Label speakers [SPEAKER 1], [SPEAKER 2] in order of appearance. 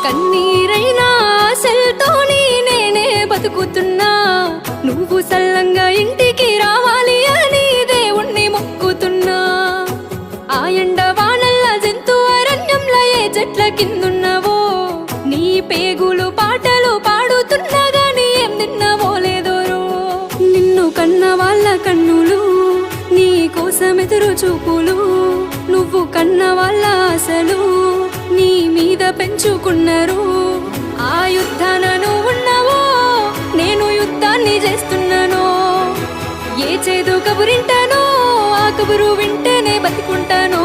[SPEAKER 1] కన్నీరైనా ఆశలతోని నేనే బతుకుతున్నా, నువ్వు సల్లంగా ఇంటికి రావాలి అని దేవుణ్ణి మొక్కుతున్నా. ఆ ఎండ వానల్ల జంతు అరణ్యంలో ఏ చెట్ల కిందున్నావో, నీ పేగులు పాటలు పాడుతున్నా గాని ఏం తిన్నావో లేదోరో. నిన్ను కన్న వాళ్ళ కన్నులు నీ కోసం ఎదురు చూపులు, నువ్వు కన్న వాళ్ళ ఆశలు నీ మీద పెంచుకున్నారు. ఆ యుద్ధాన నువ్వు ఉన్నావో, నేను యుద్ధాన్ని చేస్తున్నాను. ఏ చేదు కబురింటానో ఆ కబురు వింటేనే బతికుంటాను.